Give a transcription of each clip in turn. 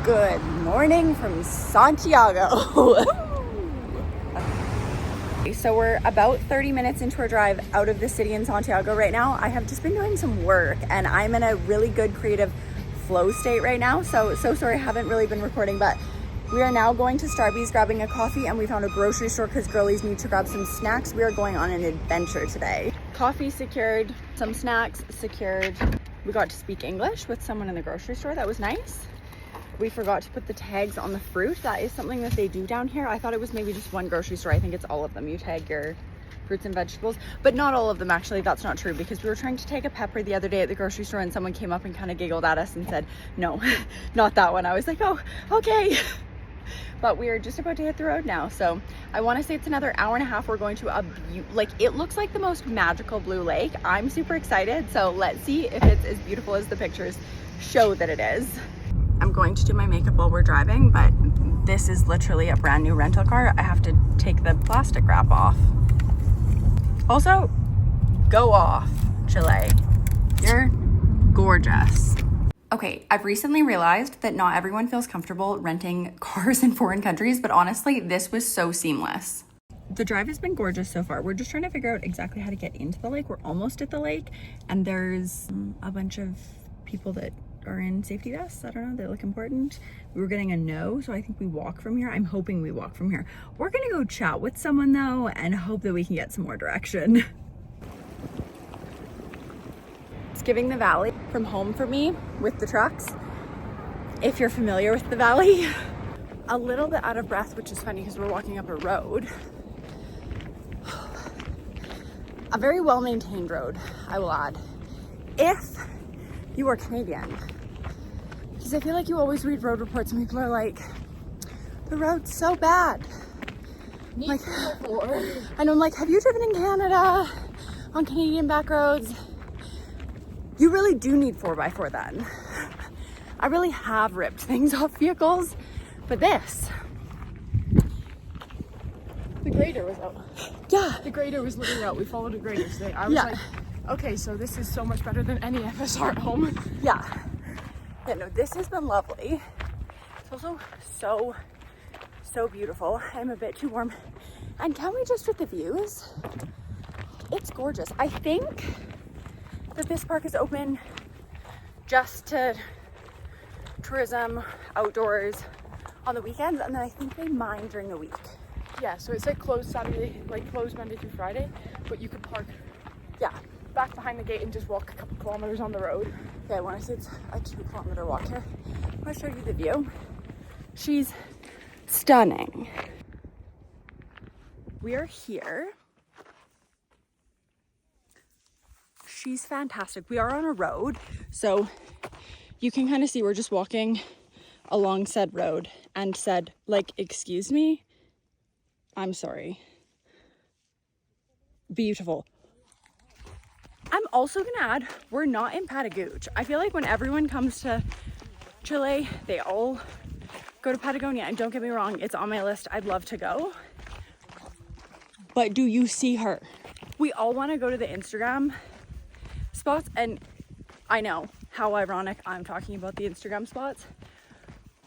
Good morning from Santiago. So we're about 30 minutes into our drive out of the city in Santiago right now. I have just been doing some work and I'm in a really good creative flow state right now. So sorry I haven't really been recording, but we are now going to Starbucks grabbing a coffee, and we found a grocery store because girlies need to grab some snacks. We are going on an adventure today. Coffee secured, some snacks secured. We got to speak English with someone in the grocery store. That was nice. We forgot to put the tags on the fruit. That is something that they do down here. I thought it was maybe just one grocery store. I think it's all of them. You tag your fruits and vegetables, but not all of them actually. That's not true, because we were trying to take a pepper the other day at the grocery store and someone came up and kind of giggled at us and said, no, not that one. I was like, oh, okay. But we are just about to hit the road now. So I want to say it's another hour and a half. We're going to it looks like the most magical blue lake. I'm super excited. So let's see if it's as beautiful as the pictures show that it is. I'm going to do my makeup while we're driving, but this is literally a brand new rental car. I have to take the plastic wrap off. Also, go off, Chile. You're gorgeous. Okay, I've recently realized that not everyone feels comfortable renting cars in foreign countries, but honestly, this was so seamless. The drive has been gorgeous so far. We're just trying to figure out exactly how to get into the lake. We're almost at the lake, and there's a bunch of people that are in safety vests. I don't know, they look important. We were getting a no, so I think we walk from here. I'm hoping we walk from here. We're gonna go chat with someone though and hope that we can get some more direction. It's giving the valley from home for me with the trucks. If you're familiar with the valley, a little bit out of breath, which is funny because we're walking up a road. A very well-maintained road, I will add. If you are Canadian, because I feel like you always read road reports and people are like, the road's so bad. Like, and I'm like, have you driven in Canada on Canadian back roads? You really do need 4x4 then. I really have ripped things off vehicles, but this. The grader was out. Yeah. The grader was literally out. We followed a grader today. I was like, okay, so this is so much better than any FSR at home. Yeah. Yeah, no, this has been lovely. It's also so beautiful. I'm a bit too warm. And tell me just with the views, it's gorgeous. I think that this park is open just to tourism, outdoors on the weekends, and then I think they mine during the week. Yeah, so it's like closed Saturday, like closed Monday through Friday, but you could park back behind the gate and just walk a couple kilometers on the road. Okay, I want to say it's a 2-kilometer walk here. I'm going to show you the view. She's stunning. We are here. She's fantastic. We are on a road, so you can kind of see we're just walking along said road and said, like, excuse me, I'm sorry. Beautiful. I'm also gonna add, we're not in Patagonia. I feel like when everyone comes to Chile, they all go to Patagonia, and don't get me wrong, it's on my list. I'd love to go. But do you see her? We all want to go to the Instagram spots, and I know how ironic I'm talking about the Instagram spots,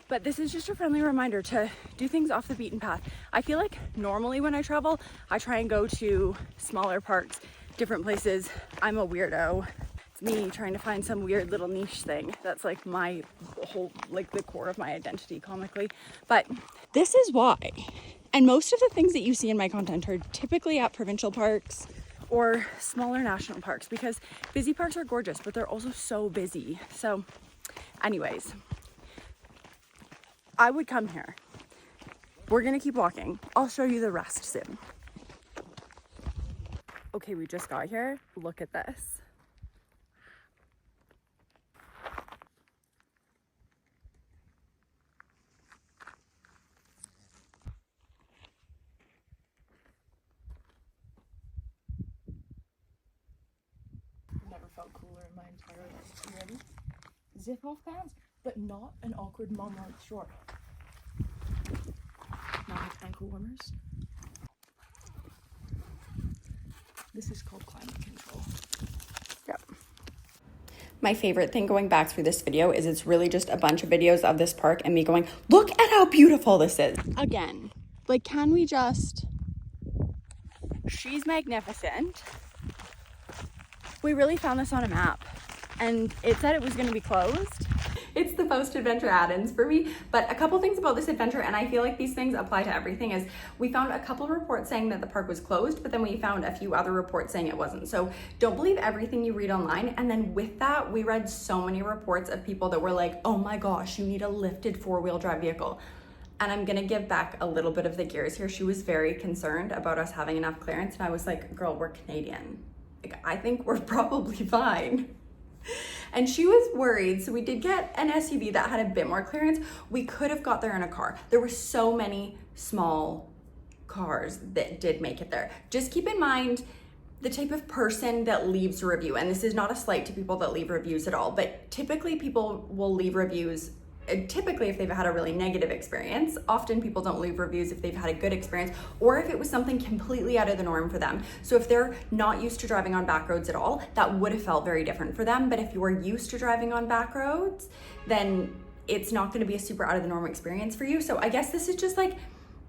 but this is just a friendly reminder to do things off the beaten path. I feel like normally when I travel, I try and go to smaller parks, different places. I'm a weirdo. It's me trying to find some weird little niche thing. That's like my whole, like the core of my identity comically. But this is why. And most of the things that you see in my content are typically at provincial parks or smaller national parks, because busy parks are gorgeous, but they're also so busy. So anyways, I would come here. We're gonna keep walking. I'll show you the rest soon. Okay, we just got here. Look at this. Never felt cooler in my entire life. You ready? Zip off pants, but not an awkward mom-like short. Now I have ankle warmers. This is called climate control. Yep. My favorite thing going back through this video is it's really just a bunch of videos of this park and me going, look at how beautiful this is. Again, like, can we just, she's magnificent. We really found this on a map and it said it was going to be closed. It's the post-adventure add-ins for me, but a couple things about this adventure, and I feel like these things apply to everything, is we found a couple reports saying that the park was closed, but then we found a few other reports saying it wasn't. So don't believe everything you read online. And then with that, we read so many reports of people that were like, oh my gosh, you need a lifted four-wheel drive vehicle. And I'm gonna give back a little bit of the gears here. She was very concerned about us having enough clearance, and I was like, girl, we're Canadian. Like, I think we're probably fine. And she was worried, so we did get an SUV that had a bit more clearance. We could have got there in a car. There were so many small cars that did make it there. Just keep in mind the type of person that leaves a review, and this is not a slight to people that leave reviews at all, but typically people will leave reviews typically if they've had a really negative experience. Often people don't leave reviews if they've had a good experience or if it was something completely out of the norm for them. So if they're not used to driving on back roads at all, that would have felt very different for them. But if you are used to driving on back roads, then it's not going to be a super out of the norm experience for you. So I guess this is just like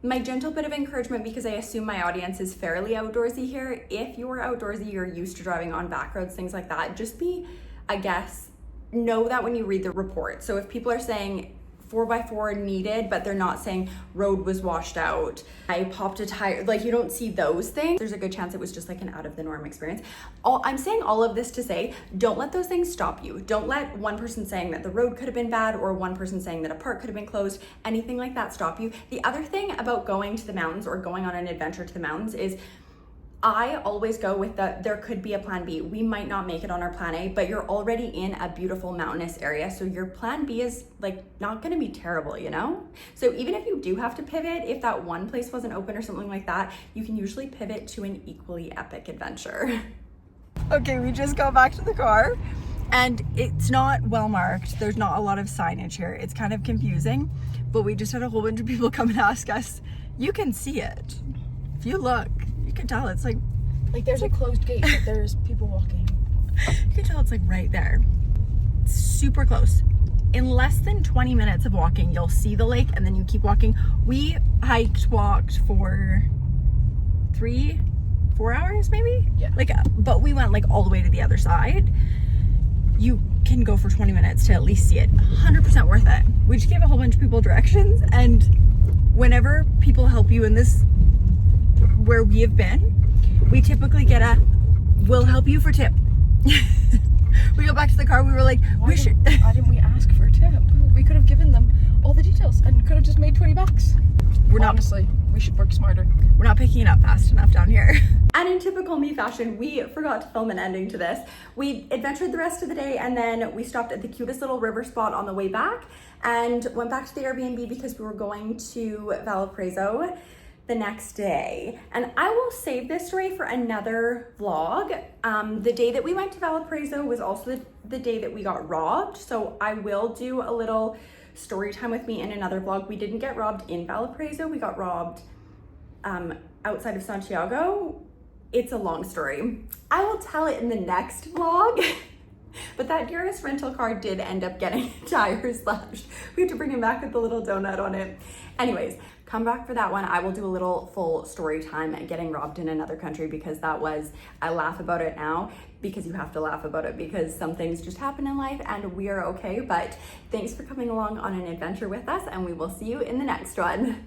my gentle bit of encouragement, because I assume my audience is fairly outdoorsy here. If you're outdoorsy, you're used to driving on back roads, things like that, just be, I guess, know that when you read the report. So if people are saying 4x4 needed, but they're not saying road was washed out, I popped a tire, like, you don't see those things, there's a good chance it was just like an out of the norm experience. I'm saying all of this to say, don't let those things stop you. Don't let one person saying that the road could have been bad or one person saying that a park could have been closed, anything like that, stop you. The other thing about going to the mountains or going on an adventure to the mountains is I always go with there could be a plan B. We might not make it on our plan A, but you're already in a beautiful mountainous area. So your plan B is like not gonna be terrible, you know? So even if you do have to pivot, if that one place wasn't open or something like that, you can usually pivot to an equally epic adventure. Okay, we just got back to the car and it's not well marked. There's not a lot of signage here. It's kind of confusing, but we just had a whole bunch of people come and ask us. You can see it. If you look, you can tell it's like there's a closed gate, but there's people walking. You can tell it's like right there. It's super close. In less than 20 minutes of walking, you'll see the lake and then you keep walking. We walked for 3-4 hours maybe? Yeah. But we went like all the way to the other side. You can go for 20 minutes to at least see it. 100% worth it. We just gave a whole bunch of people directions, and whenever people help you in this, where we have been, we typically get we'll help you for tip. We go back to the car, we were like, why didn't we ask for a tip? We could have given them all the details and could have just made 20 bucks. Honestly, we should work smarter. We're not picking it up fast enough down here. And in typical me fashion, we forgot to film an ending to this. We adventured the rest of the day, and then we stopped at the cutest little river spot on the way back and went back to the Airbnb because we were going to Valparaiso the next day. And I will save this story for another vlog. The day that we went to Valparaiso was also the day that we got robbed. So I will do a little story time with me in another vlog. We didn't get robbed in Valparaiso. We got robbed outside of Santiago. It's a long story. I will tell it in the next vlog. But that Urus rental car did end up getting tires slashed. We had to bring him back with the little donut on it. Anyways, come back for that one. I will do a little full story time at getting robbed in another country, because I laugh about it now because you have to laugh about it because some things just happen in life and we are okay. But thanks for coming along on an adventure with us, and we will see you in the next one.